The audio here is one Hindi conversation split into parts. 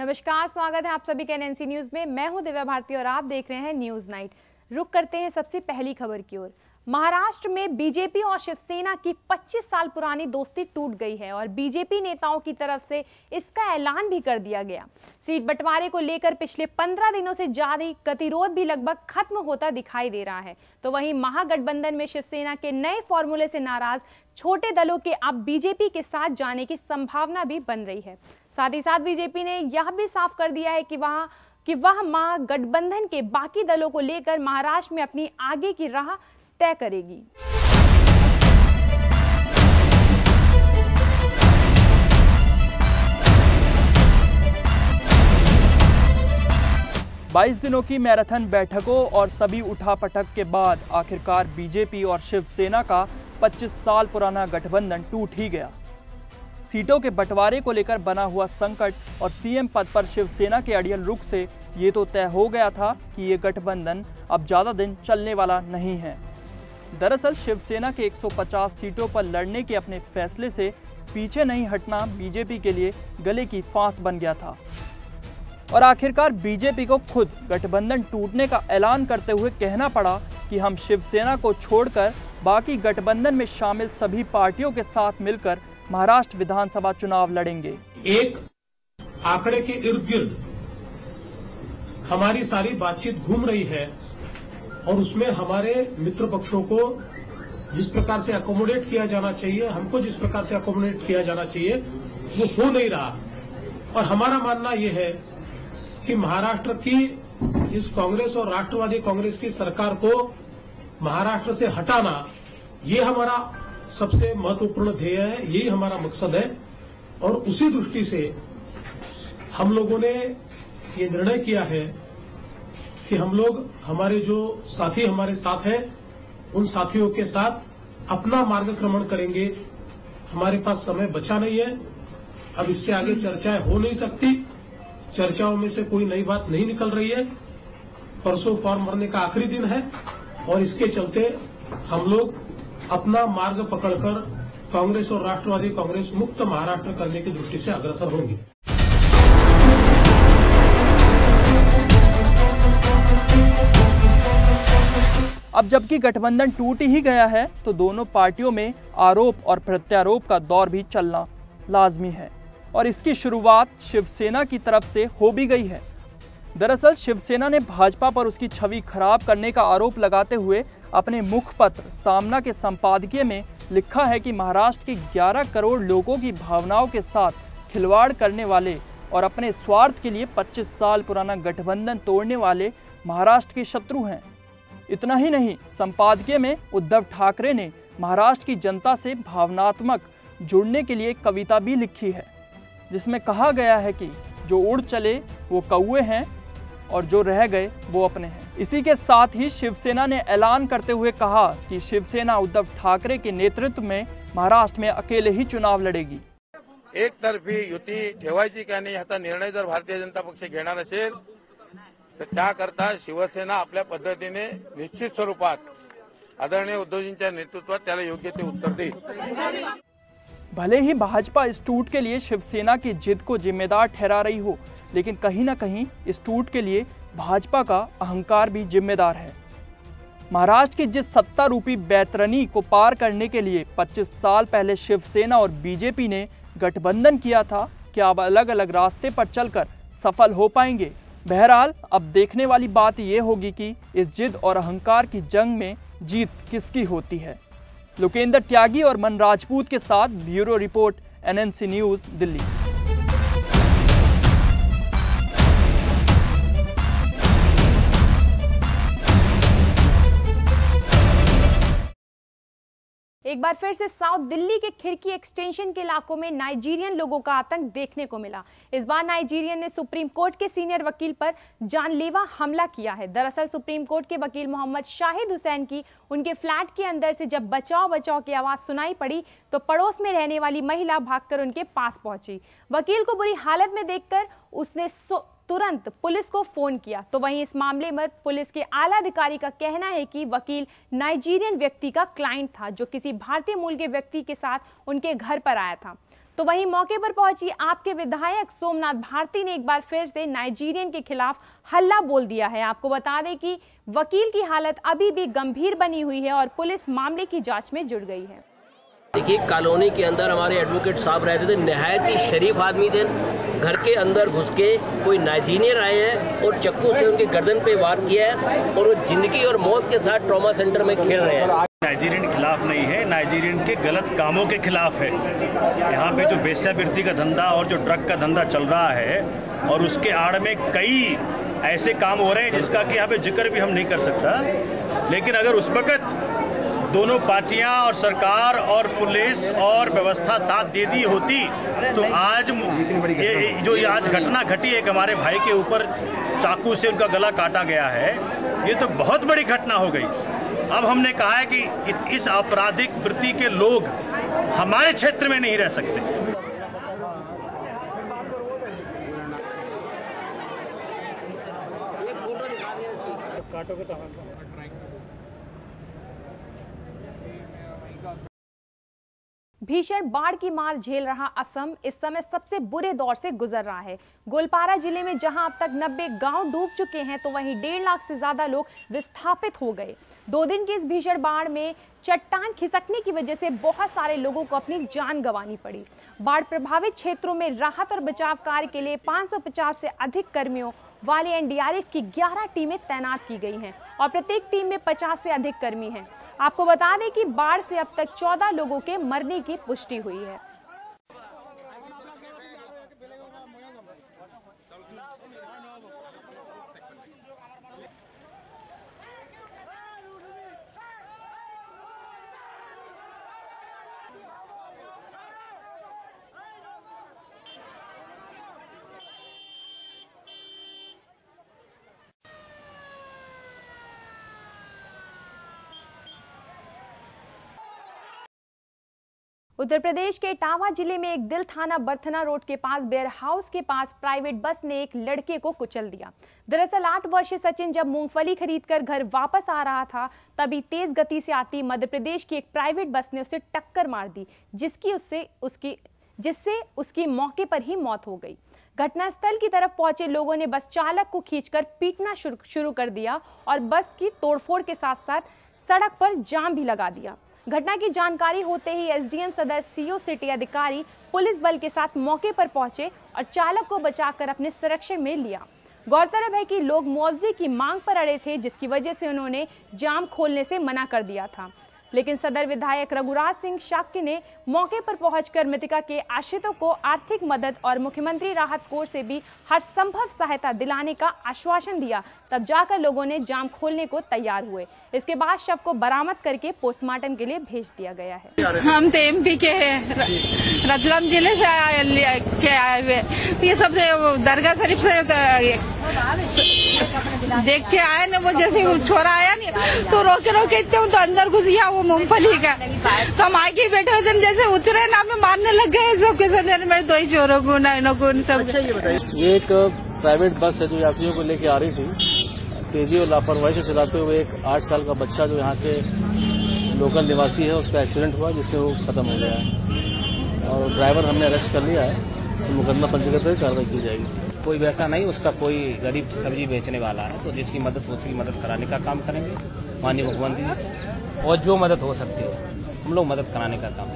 नमस्कार, स्वागत है आप सभी के एनएनसी न्यूज में। मैं हूं दिव्या भारती और आप देख रहे हैं न्यूज नाइट। रुक करते हैं सबसे पहली खबर की ओर। महाराष्ट्र में बीजेपी और शिवसेना की 25 साल पुरानी दोस्ती टूट गई है और बीजेपी नेताओं की तरफ से इसका ऐलान भी कर दिया गया। सीट बंटवारे को लेकर पिछले 15 दिनों से जारी गतिरोध भी लगभग खत्म होता दिखाई दे रहा है। तो वहीं महागठबंधन में शिवसेना के नए फॉर्मूले से नाराज छोटे दलों के अब बीजेपी के साथ जाने की संभावना भी बन रही है। साथ ही साथ बीजेपी ने यह भी साफ कर दिया है कि वह महागठबंधन के बाकी दलों को लेकर महाराष्ट्र में अपनी आगे की राह तय करेगी। 22 दिनों की मैराथन बैठकों और सभी उठापटक के बाद आखिरकार बीजेपी और शिवसेना का 25 साल पुराना गठबंधन टूट ही गया। सीटों के बंटवारे को लेकर बना हुआ संकट और सीएम पद पर शिवसेना के अड़ियल रुख से ये तो तय हो गया था कि ये गठबंधन अब ज़्यादा दिन चलने वाला नहीं है। दरअसल शिवसेना के 150 सीटों पर लड़ने के अपने फैसले से पीछे नहीं हटना बीजेपी के लिए गले की फांस बन गया था और आखिरकार बीजेपी को खुद गठबंधन टूटने का ऐलान करते हुए कहना पड़ा कि हम शिवसेना को छोड़कर बाकी गठबंधन में शामिल सभी पार्टियों के साथ मिलकर महाराष्ट्र विधानसभा चुनाव लड़ेंगे। एक आंकड़े के इर्द गिर्द हमारी सारी बातचीत घूम रही है और उसमें हमारे मित्र पक्षों को जिस प्रकार से अकोमोडेट किया जाना चाहिए, हमको जिस प्रकार से अकोमोडेट किया जाना चाहिए, वो हो नहीं रहा। और हमारा मानना यह है कि महाराष्ट्र की इस कांग्रेस और राष्ट्रवादी कांग्रेस की सरकार को महाराष्ट्र से हटाना, ये हमारा सबसे महत्वपूर्ण ध्येय है, यही हमारा मकसद है। और उसी दृष्टि से हम लोगों ने ये निर्णय किया है कि हम लोग हमारे जो साथी हमारे साथ हैं, उन साथियों के साथ अपना मार्गक्रमण करेंगे। हमारे पास समय बचा नहीं है, अब इससे आगे चर्चाएं हो नहीं सकती। चर्चाओं में से कोई नई बात नहीं निकल रही है। परसों फॉर्म भरने का आखिरी दिन है और इसके चलते हम लोग अपना मार्ग पकड़कर कांग्रेस और राष्ट्रवादी कांग्रेस मुक्त महाराष्ट्र करने की दृष्टि से अग्रसर होंगे। अब जबकि गठबंधन टूट ही गया है तो दोनों पार्टियों में आरोप और प्रत्यारोप का दौर भी चलना लाजमी है और इसकी शुरुआत शिवसेना की तरफ से हो भी गई है। दरअसल शिवसेना ने भाजपा पर उसकी छवि खराब करने का आरोप लगाते हुए अपने मुखपत्र सामना के संपादकीय में लिखा है कि महाराष्ट्र के 11 करोड़ लोगों की भावनाओं के साथ खिलवाड़ करने वाले और अपने स्वार्थ के लिए 25 साल पुराना गठबंधन तोड़ने वाले महाराष्ट्र के शत्रु हैं। इतना ही नहीं, संपादकीय में उद्धव ठाकरे ने महाराष्ट्र की जनता से भावनात्मक जुड़ने के लिए एक कविता भी लिखी है, जिसमें कहा गया है कि जो उड़ चले वो कौवे हैं और जो रह गए वो अपने हैं। इसी के साथ ही शिवसेना ने ऐलान करते हुए कहा कि शिवसेना उद्धव ठाकरे के नेतृत्व में महाराष्ट्र में अकेले ही चुनाव लड़ेगी। एक तर्फी युती ठेवायची का नाही याचा निर्णय जर भारतीय जनता पक्ष घेणार असेल तर त्याकरता शिवसेना आपल्या पद्धतीने निश्चित स्वरूपात आदरणीय उद्धवजींच्या नेतृत्वात त्याला योग्य ते उत्तर देईल। भले ही भाजपा इस टूट के लिए शिवसेना की जिद को जिम्मेदार ठहरा रही हो, लेकिन कहीं ना कहीं इस टूट के लिए भाजपा का अहंकार भी जिम्मेदार है। महाराष्ट्र की जिस सत्ता रूपी बैतरनी को पार करने के लिए 25 साल पहले शिवसेना और बीजेपी ने गठबंधन किया था, क्या अब अलग अलग रास्ते पर चलकर सफल हो पाएंगे? बहरहाल अब देखने वाली बात यह होगी कि इस जिद और अहंकार की जंग में जीत किसकी होती है। लोकेंद्र त्यागी और मन राजपूत के साथ bureau report, NNC news, Delhi. एक बार फिर से साउथ दिल्ली के खिड़की एक्सटेंशन के इलाकों में नाइजीरियन लोगों का आतंक देखने को मिला। इस बार नाइजीरियन ने सुप्रीम कोर्ट के सीनियर वकील पर जानलेवा हमला किया है। दरअसल सुप्रीम कोर्ट के वकील मोहम्मद शाहिद हुसैन की उनके फ्लैट के अंदर से जब बचाओ बचाओ की आवाज सुनाई पड़ी तो पड़ोस में रहने वाली महिला भागकर उनके पास पहुंची। वकील को बुरी हालत में देखकर उसने तुरंत पुलिस को फोन किया। तो वहीं इस मामले में पुलिस के आला अधिकारी का कहना है कि वकील नाइजीरियन व्यक्ति का क्लाइंट था जो किसी भारतीय मूल के व्यक्ति के साथ उनके घर पर आया था। तो वहीं मौके पर पहुंची आपके विधायक सोमनाथ भारती ने एक बार फिर से नाइजीरियन के खिलाफ हल्ला बोल दिया है। आपको बता दें कि वकील की हालत अभी भी गंभीर बनी हुई है और पुलिस मामले की जांच में जुट गई है। देखिए, कॉलोनी के अंदर हमारे एडवोकेट साहब रहते थे, निहायत ही शरीफ आदमी थे। घर के अंदर घुस के कोई नाइजीरियन आए हैं और चक्कू से उनके गर्दन पे वार किया है और वो जिंदगी और मौत के साथ ट्रॉमा सेंटर में खेल रहे हैं। नाइजीरियन के खिलाफ नहीं है, नाइजीरियन के गलत कामों के खिलाफ है। यहाँ पे जो वेश्यावृत्ति का धंधा और जो ड्रग का धंधा चल रहा है और उसके आड़ में कई ऐसे काम हो रहे हैं जिसका कि यहाँ पे जिक्र भी हम नहीं कर सकता। लेकिन अगर उस वक्त दोनों पार्टियां और सरकार और पुलिस और व्यवस्था साथ दे दी होती तो आज ये आज घटना घटी, एक हमारे भाई के ऊपर चाकू से उनका गला काटा गया है, ये तो बहुत बड़ी घटना हो गई। अब हमने कहा है कि इस आपराधिक वृत्ति के लोग हमारे क्षेत्र में नहीं रह सकते। भीषण बाढ़ की मार झेल रहा असम इस समय सबसे बुरे दौर से गुजर रहा है। गोलपारा जिले में जहां अब तक 90 गांव डूब चुके हैं तो वहीं 1.5 लाख से ज्यादा लोग विस्थापित हो गए। 2 दिन की इस भीषण बाढ़ में चट्टान खिसकने की वजह से बहुत सारे लोगों को अपनी जान गंवानी पड़ी। बाढ़ प्रभावित क्षेत्रों में राहत और बचाव कार्य के लिए 550 से अधिक कर्मियों वाली एनडीआरएफ की 11 टीमें तैनात की गई हैं और प्रत्येक टीम में 50 से अधिक कर्मी हैं। आपको बता दें कि बाढ़ से अब तक 14 लोगों के मरने की पुष्टि हुई है। उत्तर प्रदेश के इटावा जिले में एक दिल थाना बर्थना रोड के पास बेयर हाउस के पास प्राइवेट बस ने एक लड़के को कुचल दिया। दरअसल 8 वर्षीय सचिन जब मूंगफली खरीदकर घर वापस आ रहा था तभी तेज गति से आती मध्य प्रदेश की एक प्राइवेट बस ने उसे टक्कर मार दी, जिससे उसकी मौके पर ही मौत हो गई। घटनास्थल की तरफ पहुंचे लोगों ने बस चालक को खींचकर पीटना शुरू कर दिया और बस की तोड़फोड़ के साथ साथ सड़क पर जाम भी लगा दिया। घटना की जानकारी होते ही एसडीएम सदर सीओ सिटी अधिकारी पुलिस बल के साथ मौके पर पहुंचे और चालक को बचाकर अपने संरक्षण में लिया। गौरतलब है कि लोग मुआवजे की मांग पर अड़े थे, जिसकी वजह से उन्होंने जाम खोलने से मना कर दिया था। लेकिन सदर विधायक रघुराज सिंह शाक्य ने मौके पर पहुंचकर मृतका के आश्रितों को आर्थिक मदद और मुख्यमंत्री राहत कोष से भी हर संभव सहायता दिलाने का आश्वासन दिया। तब जाकर लोगों ने जाम खोलने को तैयार हुए। इसके बाद शव को बरामद करके पोस्टमार्टम के लिए भेज दिया गया है। हम तो एमपी के हैं, रतलाम जिले से आए हुए। ये सब दरगाह शरीफ से देख के आए ना, वो जैसे छोरा आया नहीं तो रोके इतने तो अंदर घुस गया वो मूंगफली का। तो हम आगे बैठे थे, जैसे उतरे ना हमें मारने लग गए सबके साथ, मेरे 2 ही चोरों को सब। अच्छा, ये एक प्राइवेट बस है जो यात्रियों को लेके आ रही थी। तेजी और लापरवाही से चलाते हुए एक 8 साल का बच्चा जो यहाँ के लोकल निवासी है उसका एक्सीडेंट हुआ, जिससे वो खत्म हो गया है और ड्राइवर हमने अरेस्ट कर लिया है। तो मुकदमा पंजीकृत कर कार्रवाई की जाएगी। कोई वैसा नहीं, उसका कोई गरीब सब्जी बेचने वाला है तो जिसकी मदद हो उसकी मदद कराने का काम करेंगे माननीय मुख्यमंत्री जी से, और जो मदद हो सकती है हम लोग मदद कराने का काम।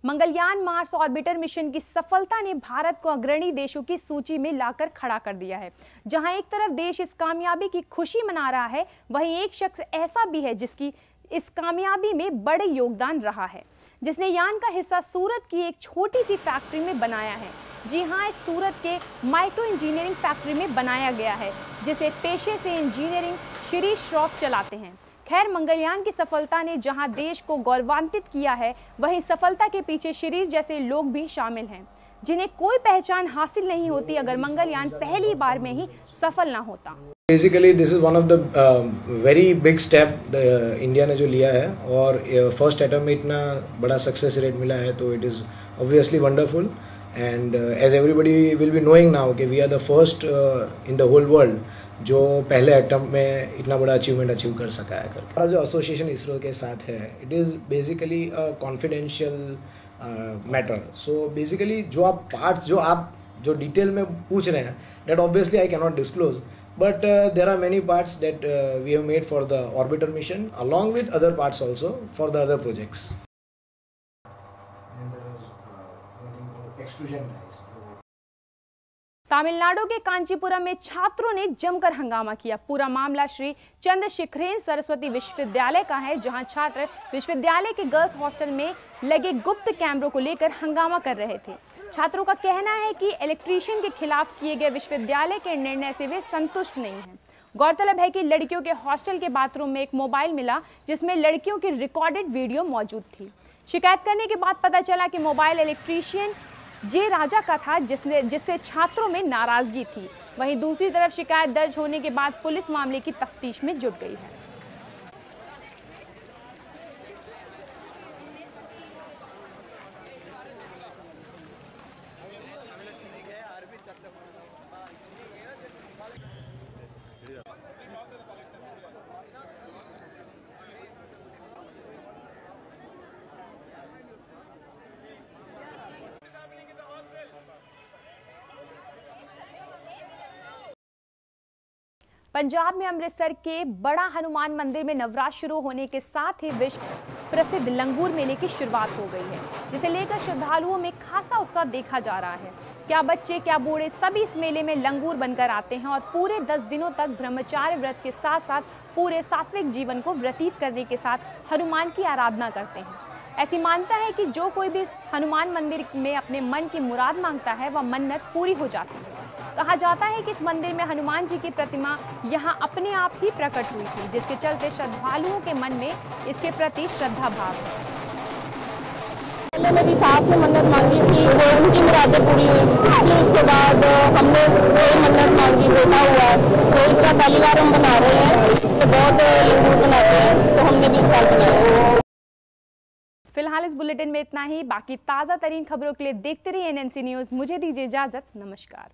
मंगलयान मार्स ऑर्बिटर मिशन की सफलता ने भारत को अग्रणी देशों की सूची में लाकर खड़ा कर दिया है। जहां एक तरफ देश इस कामयाबी की खुशी मना रहा है, वहीं एक शख्स ऐसा भी है जिसकी इस कामयाबी में बड़े योगदान रहा है, जिसने यान का हिस्सा सूरत की एक छोटी सी फैक्ट्री में बनाया है। जी हां, इस सूरत के माइक्रो इंजीनियरिंग फैक्ट्री में बनाया गया है, जिसे पेशे से इंजीनियरिंग शिरीष श्रॉफ चलाते हैं। खैर, मंगलयान की सफलता ने जहां देश को गौरवान्वित किया है, वहीं सफलता के पीछे शिरीष जैसे लोग भी शामिल हैं, जिन्हें कोई पहचान हासिल नहीं होती अगर मंगलयान पहली बार में ही सफल ना होता। Basically this is one of the very big step India ने जो लिया है, और फर्स्ट अटेम्प्ट में इतना बड़ा सक्सेस रेट मिला है, तो it is obviously wonderful. And as everybody will be knowing now कि we are the first in the whole world जो पहले अटेम्प्ट में इतना बड़ा अचीवमेंट अचीव कर सका है। हमारा जो एसोसिएशन इसरो के साथ है, it is basically a confidential matter. So basically जो आप पार्ट्स जो डिटेल में पूछ रहे हैं, that obviously I cannot disclose, but there are many parts that we have made for the orbiter mission along with other parts also for the other projects. And there is nothing called extrusion dies. Tamil Nadu के कांचीपुरम में छात्रों ने जमकर हंगामा किया. पूरा मामला श्री चंद्रशेखरेन सरस्वती विश्वविद्यालय का है, जहां छात्र विश्वविद्यालय के गर्ल्स हॉस्टल में लगे गुप्त कैमरों को लेकर हंगामा कर रहे थे. छात्रों का कहना है कि इलेक्ट्रीशियन के खिलाफ किए गए विश्वविद्यालय के निर्णय से वे संतुष्ट नहीं हैं. गौरतलब है कि लड़कियों के हॉस्टल के बाथरूम में एक मोबाइल मिला जिसमें लड़कियों की रिकॉर्डेड वीडियो मौजूद थी. शिकायत करने के बाद पता चला कि मोबाइल इलेक्ट्रीशियन जे राजा का था, जिससे छात्रों में नाराजगी थी. वहीं दूसरी तरफ शिकायत दर्ज होने के बाद पुलिस मामले की तफ्तीश में जुट गई है. पंजाब में अमृतसर के बड़ा हनुमान मंदिर में नवरात्र शुरू होने के साथ ही विश्व प्रसिद्ध लंगूर मेले की शुरुआत हो गई है, जिसे लेकर श्रद्धालुओं में खासा उत्साह देखा जा रहा है. क्या बच्चे क्या बूढ़े सभी इस मेले में लंगूर बनकर आते हैं और पूरे 10 दिनों तक ब्रह्मचार्य व्रत के साथ साथ पूरे सात्विक जीवन को व्यतीत करने के साथ हनुमान की आराधना करते हैं. ऐसी मान्यता है कि जो कोई भी हनुमान मंदिर में अपने मन की मुराद मांगता है वह मन्नत पूरी हो जाती है. कहा जाता है कि इस मंदिर में हनुमान जी की प्रतिमा यहां अपने आप ही प्रकट हुई थी, जिसके चलते श्रद्धालुओं के मन में इसके प्रति श्रद्धा भाव है. पहले मेरी सास ने मन्नत मांगी थी, वो उनकी मुरादें पूरी हुई. फिर उसके बाद हमने कोई मन्नत मांगी, बेटा हुआ, तो इस बार पहली बार हम बना रहे हैं. तो बहुत लंगूर बनाते हैं, तो हमने भी इस साल बनाया. फिलहाल इस बुलेटिन में इतना ही. बाकी ताज़ा तरीन खबरों के लिए देखते रहिए NNC न्यूज़. मुझे दीजिए इजाजत. नमस्कार.